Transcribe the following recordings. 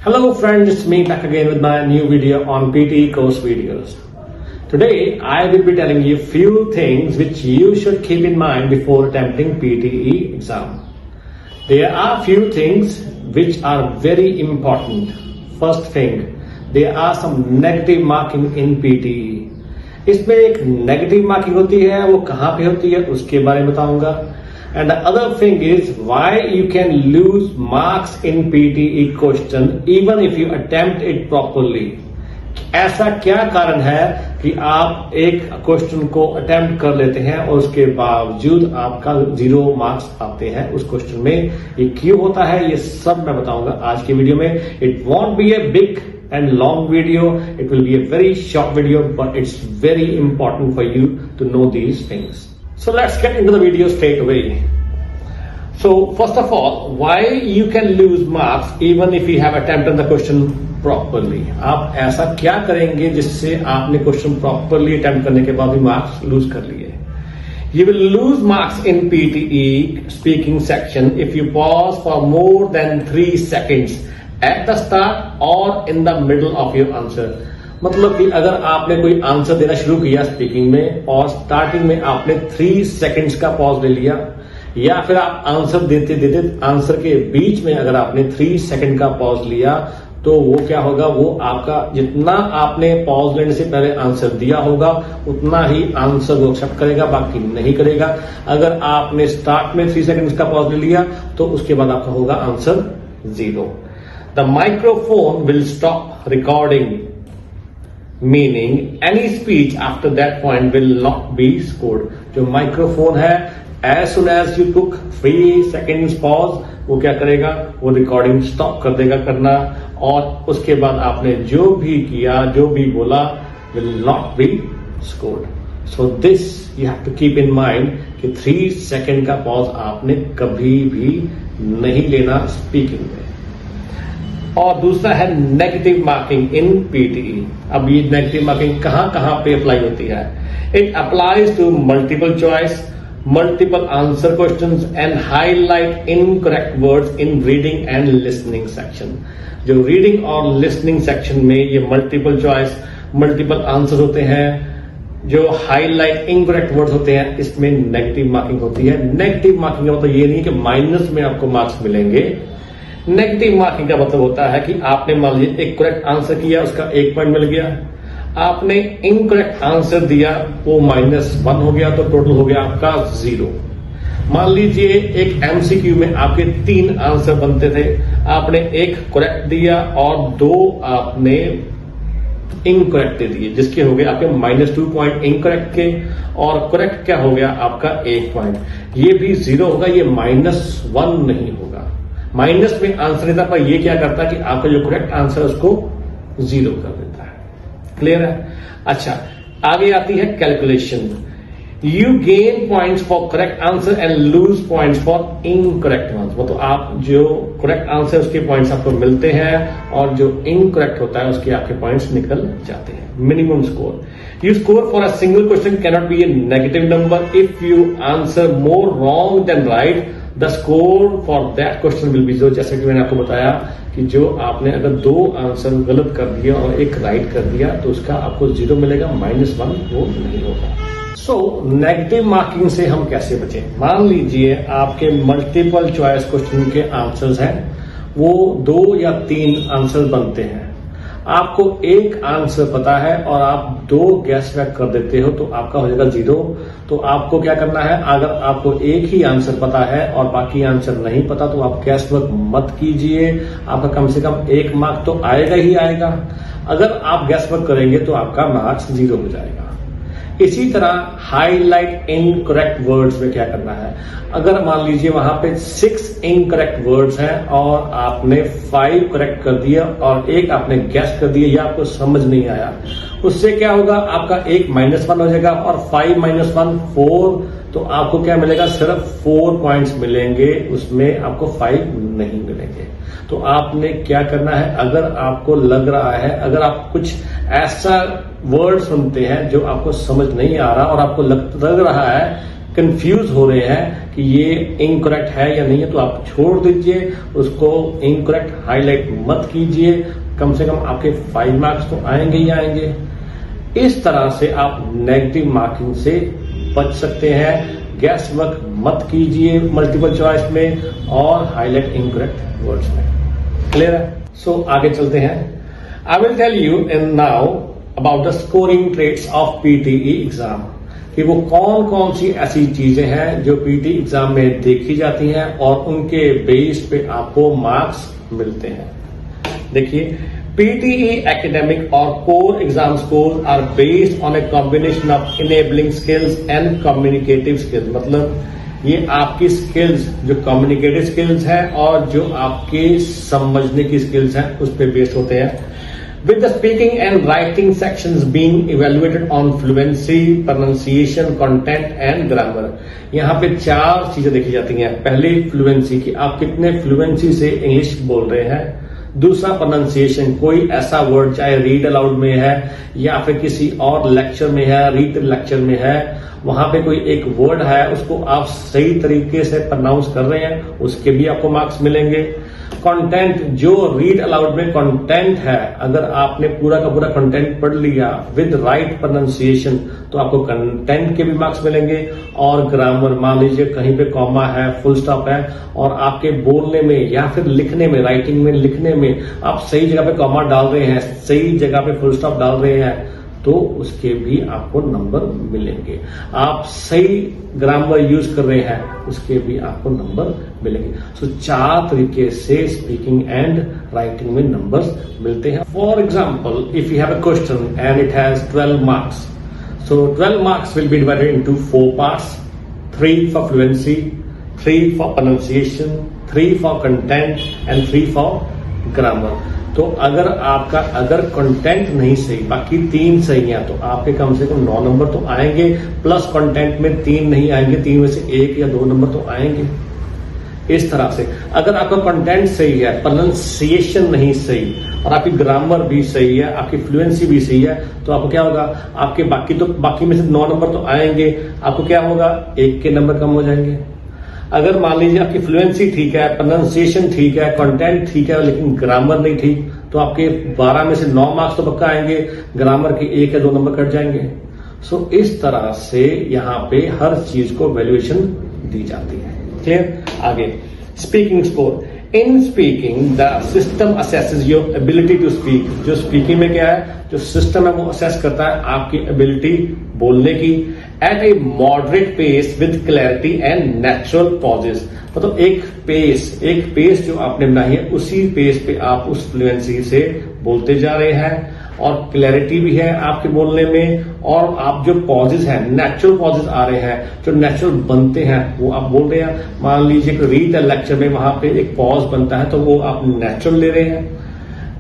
Hello friends, it's me back again with my new video on PTE course videos. Today I will be telling you few things which you should keep in mind before attempting PTE exam. There are few things which are very important. First thing, there are some negative marking in PTE. इसमें एक negative marking होती है, वो कहाँ पे होती है उसके बारे में बताऊंगा. And the other thing is why you can lose marks in PTE question even if you attempt it properly. ऐसा क्या कारण है कि आप एक क्वेश्चन को अटेम्प्ट कर लेते हैं और उसके बावजूद आपका 0 मार्क्स आते हैं उस क्वेश्चन में. ये क्यों होता है ये सब मैं बताऊंगा आज की वीडियो में. It won't be a big and long video, it will be a very short video, but it's very important for you to know these things. So let's get into the video straight away. So first of all, why you can lose marks even if you have attempted the question properly. आप ऐसा क्या करेंगे जिससे आपने question properly attempt करने के बाद भी मार्क्स लूज कर लिए. You will lose marks in PTE speaking section if you pause for more than 3 seconds at the start or in the middle of your answer. मतलब कि अगर आपने कोई आंसर देना शुरू किया स्पीकिंग में और स्टार्टिंग में आपने 3 सेकंड्स का पॉज ले लिया, या फिर आप आंसर देते देते आंसर के बीच में अगर आपने 3 सेकंड का पॉज लिया, तो वो क्या होगा, वो आपका जितना आपने पॉज लेने से पहले आंसर दिया होगा उतना ही आंसर वो एक्सेप्ट करेगा, बाकी नहीं करेगा. अगर आपने स्टार्ट में 3 सेकंड्स का पॉज ले लिया तो उसके बाद आपका होगा answer 0. The microphone will stop recording, meaning any speech after that point will not be scored. जो माइक्रोफोन है, as soon as you took 3 seconds pause, वो क्या करेगा, वो रिकॉर्डिंग स्टॉप कर देगा करना, और उसके बाद आपने जो भी किया, जो भी बोला, will not be scored. So this you have to keep in mind कि 3 सेकंड का पॉज आपने कभी भी नहीं लेना स्पीकिंग में. और दूसरा है नेगेटिव मार्किंग इन पीटीई. अब ये नेगेटिव मार्किंग कहां कहां पे अप्लाई होती है. It applies to multiple choice, multiple answer questions and highlight incorrect words in reading and listening section. जो रीडिंग और लिसनिंग सेक्शन में ये मल्टीपल चॉइस, मल्टीपल आंसर होते हैं, जो हाईलाइट इनकरेक्ट वर्ड्स होते हैं, इसमें नेगेटिव मार्किंग होती है. नेगेटिव मार्किंग का मतलब ये नहीं कि माइनस में आपको मार्क्स मिलेंगे. नेगेटिव मार्किंग का मतलब होता है कि आपने मान लीजिए एक करेक्ट आंसर किया, उसका 1 पॉइंट मिल गया. आपने इनकरेक्ट आंसर दिया, वो -1 हो गया, तो टोटल हो गया आपका 0. मान लीजिए एक एमसीक्यू में आपके 3 आंसर बनते थे, आपने 1 करेक्ट दिया और 2 आपने इनकरेक्ट दे दिए, जिसके हो गए आपके -2 पॉइंट इनकरेक्ट के, और करेक्ट क्या हो गया आपका 1 पॉइंट. ये भी 0 होगा, ये -1 नहीं होगा. माइनस में आंसर देता, पर ये क्या करता है कि आपका जो करेक्ट आंसर है उसको 0 कर देता है. क्लियर है. अच्छा, आगे आती है calculation. You gain points for correct answer and lose points for incorrect answer. मतलब आप जो करेक्ट आंसर उसके पॉइंट्स आपको मिलते हैं और जो इनकरेक्ट होता है उसके आपके पॉइंट्स निकल जाते हैं. Minimum score. You score for a single question cannot be a negative number if you answer more wrong than right. The score for that question will be 0. जैसे कि मैंने आपको बताया कि जो आपने अगर 2 आंसर गलत कर दिया और 1 राइट कर दिया तो उसका आपको 0 मिलेगा, -1 वो नहीं होगा. सो नेगेटिव मार्किंग से हम कैसे बचें. मान लीजिए आपके मल्टीपल चॉइस क्वेश्चन के आंसर्स हैं, वो 2 या 3 आंसर बनते हैं. आपको 1 आंसर पता है और आप 2 गैस बैक कर देते हो, तो आपका हो जाएगा 0. तो आपको क्या करना है, अगर आपको 1 ही आंसर पता है और बाकी आंसर नहीं पता, तो आप गैस वर्क मत कीजिए. आपका कम से कम 1 मार्क तो आएगा ही आएगा. अगर आप गैस वर्क करेंगे तो आपका मार्क्स 0 हो जाएगा. इसी तरह हाईलाइट इनकरेक्ट वर्ड्स में क्या करना है. अगर मान लीजिए वहां पे 6 इनकरेक्ट वर्ड्स हैं और आपने 5 करेक्ट कर दिया और 1 आपने गैस कर दिया, या आपको समझ नहीं आया, उससे क्या होगा, आपका 1 -1 हो जाएगा और 5 - 1 4. तो आपको क्या मिलेगा, सिर्फ 4 पॉइंट्स मिलेंगे, उसमें आपको 5 नहीं मिलेंगे. तो आपने क्या करना है, अगर आपको लग रहा है, अगर आप कुछ ऐसा वर्ड सुनते हैं जो आपको समझ नहीं आ रहा और आपको लग रहा है, कंफ्यूज हो रहे हैं कि ये इनकरेक्ट है या नहीं है, तो आप छोड़ दीजिए उसको, इनकरेक्ट हाईलाइट मत कीजिए। कम से कम आपके 5 मार्क्स तो आएंगे ही आएंगे। इस तरह से आप नेगेटिव मार्किंग से बच सकते हैं। गैस वर्क मत कीजिए मल्टीपल चॉइस में और हाईलाइट इनकरेक्ट वर्ड्स में। क्लियर है? सो आगे चलते हैं। I will tell you in now about the scoring traits of PTE exam, कि वो कौन कौन सी ऐसी चीजें हैं जो पीटी एग्जाम में देखी जाती हैं और उनके बेस पे आपको मार्क्स मिलते हैं। देखिए, PTE academic or core exam scores are based on a combination of enabling skills and communicative skills। मतलब ये आपकी स्किल्स जो कम्युनिकेटिव स्किल्स हैं और जो आपके समझने की स्किल्स हैं उस पर बेस्ड होते हैं। With the speaking and writing sections being evaluated on fluency, pronunciation, content and grammar। यहाँ पे 4 चीजें देखी जाती हैं। पहली फ्लुएंसी की, आप कितने फ्लुएंसी से इंग्लिश बोल रहे हैं। दूसरा प्रोनाउंसिएशन, कोई ऐसा वर्ड चाहे रीड अलाउड में है या फिर किसी और लेक्चर में है, रीड लेक्चर में है, वहां पे कोई एक वर्ड है उसको आप सही तरीके से प्रोनाउंस कर रहे हैं, उसके भी आपको मार्क्स मिलेंगे। कंटेंट, जो रीड अलाउड में कंटेंट है, अगर आपने पूरा का पूरा कंटेंट पढ़ लिया विद राइट प्रोनाउंसिएशन तो आपको कंटेंट के भी मार्क्स मिलेंगे। और ग्रामर, मान लीजिए कहीं पे कॉमा है, फुल स्टॉप है और आपके बोलने में या फिर लिखने में, राइटिंग में, लिखने में आप सही जगह पे कॉमा डाल रहे हैं, सही जगह पे फुल स्टॉप डाल रहे हैं, तो उसके भी आपको नंबर मिलेंगे। आप सही ग्रामर यूज कर रहे हैं, उसके भी आपको नंबर मिलेंगे। सो 4 तरीके से स्पीकिंग एंड राइटिंग में नंबर्स मिलते हैं। For example, if you have a question and it has 12 marks, so 12 marks will be divided into 4 parts, 3 for fluency, 3 for pronunciation, 3 for content and 3 for grammar। तो अगर content नहीं सही, बाकी 3 सही हैं, तो आपके कम से कम 9 नंबर तो आएंगे, प्लस कंटेंट में 3 नहीं आएंगे, 3 में से 1 या 2 नंबर तो आएंगे। इस तरह से अगर आपका कंटेंट सही है, प्रोनाउंसिएशन नहीं सही और आपकी ग्रामर भी सही है, आपकी फ्लुएंसी भी सही है, तो आपको क्या होगा, आपके बाकी में से 9 नंबर तो आएंगे, आपको क्या होगा, 1 के नंबर कम हो जाएंगे। अगर मान लीजिए आपकी फ्लुएंसी ठीक है, प्रोनाउंसिएशन ठीक है, कंटेंट ठीक है, लेकिन ग्रामर नहीं ठीक, तो आपके 12 में से 9 मार्क्स तो पक्का आएंगे, ग्रामर के 1 या 2 नंबर कट जाएंगे। सो इस तरह से यहाँ पे हर चीज को वैल्यूएशन दी जाती है। क्लियर? आगे, speaking score. In speaking the system assesses your ability to speak. जो स्पीकिंग में क्या है, जो सिस्टम है वो असेस करता है आपकी एबिलिटी बोलने की at a moderate pace with clarity and natural pauses. मतलब एक पेस जो आपने बनाई है, उसी पेस पे आप उस फ्लुएंसी से बोलते जा रहे हैं और क्लैरिटी भी है आपके बोलने में, और आप जो पॉजेस हैं, नेचुरल पॉजेस आ रहे हैं, जो नेचुरल बनते हैं वो आप बोल रहे हैं। मान लीजिए कि रीड द लेक्चर में वहां पे एक पॉज बनता है, तो वो आप नेचुरल ले रहे हैं।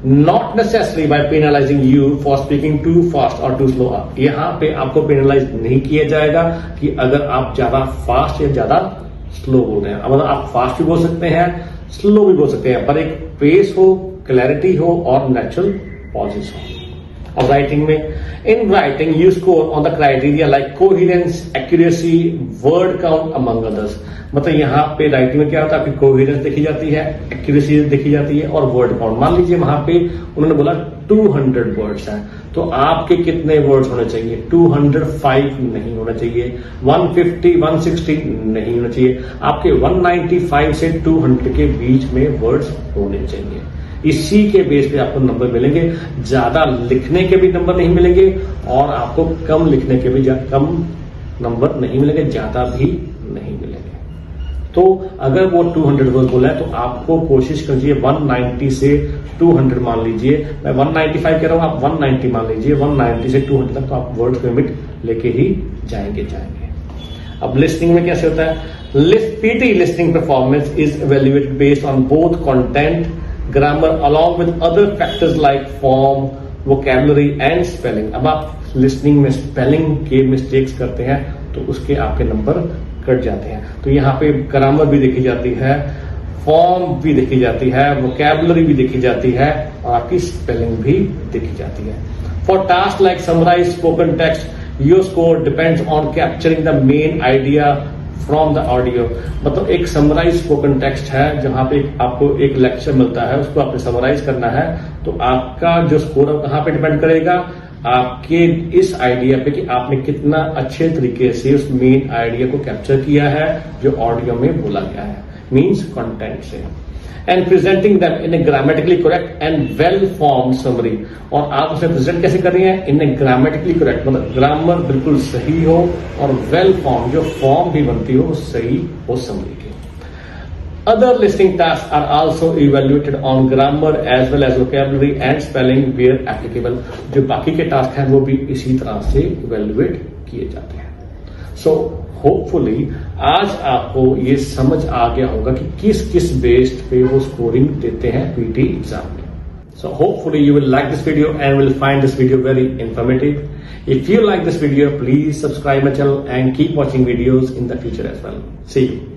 Not necessary by penalising you for speaking too fast और टू स्लो। यहाँ पे आपको पेनलाइज नहीं किया जाएगा कि अगर आप ज्यादा फास्ट या ज्यादा स्लो बोल रहे हैं। मतलब आप फास्ट भी बोल सकते हैं, स्लो भी बोल सकते हैं, पर एक पेस हो, क्लैरिटी हो और नेचुरल पॉजेस हो। अब राइटिंग में, in writing you score on the criteria like coherence, accuracy, word count among others. मतलब यहाँ पे राइटिंग में क्या होता है, आपकी कोहेरेंस देखी जाती है, एक्यूरेसी देखी जाती है और वर्ड काउंट। मान लीजिए वहां पे उन्होंने बोला 200 वर्ड्स हैं, तो आपके कितने वर्ड्स होने चाहिए, 205 नहीं होना चाहिए, 150, 160 नहीं होना चाहिए, आपके 195 से 200 के बीच में वर्ड्स होने चाहिए। इसी के बेस पे आपको नंबर मिलेंगे। ज्यादा लिखने के भी नंबर नहीं मिलेंगे और आपको कम लिखने के भी कम नंबर नहीं मिलेंगे, ज्यादा भी नहीं मिलेंगे। तो अगर वो 200 वर्ड बोला है तो आपको कोशिश कीजिए 190 से 200 मान लीजिए, मैं 195 कह रहा हूं, आप 190 मान लीजिए, 190 से 200 तक तो आप वर्ड लिमिट लेके ही जाएंगे। अब लिस्निंग में कैसे होता है, PT listening performance is evaluated based on both content, grammar along with other factors like form, vocabulary and spelling। अब आप लिसनिंग में स्पेलिंग के मिस्टेक्स करते हैं तो उसके आपके नंबर कट जाते हैं। तो यहाँ पे ग्रामर भी देखी जाती है, फॉर्म भी देखी जाती है, वोकैबुलरी भी देखी जाती है और आपकी स्पेलिंग भी देखी जाती है। For task like summarize spoken text, your score depends on capturing the main idea from the audio. मतलब एक समराइज स्पोकन टेक्स्ट है, जहां पे आपको एक लेक्चर मिलता है, उसको आपने समराइज करना है। तो आपका जो स्कोर है कहां पे डिपेंड करेगा, आपके इस आइडिया पे कि आपने कितना अच्छे तरीके से उस मेन आइडिया को कैप्चर किया है जो ऑडियो में बोला गया है, मीन्स कंटेंट से। And presenting them in A grammatically correct and well form summary. और आप उसे प्रेजेंट कैसे कर रही हैं, इन ए ग्रामेटिकली करेक्ट, मतलब ग्रामर बिल्कुल सही हो और वेल फॉर्म, जो फॉर्म भी बनती हो सही हो समरी की। Other listening tasks are also evaluated on grammar as well as vocabulary and spelling where applicable. जो बाकी के टास्क हैं वो भी इसी तरह से इवेल्युएट किए जाते हैं। So hopefully आज आपको ये समझ आ गया होगा कि किस किस बेस्ड पे वो स्कोरिंग देते हैं पीटी एग्जाम में। So hopefully you will like this video and will find this video very informative. If you like this video, please subscribe my channel and keep watching videos in the future as well. See you.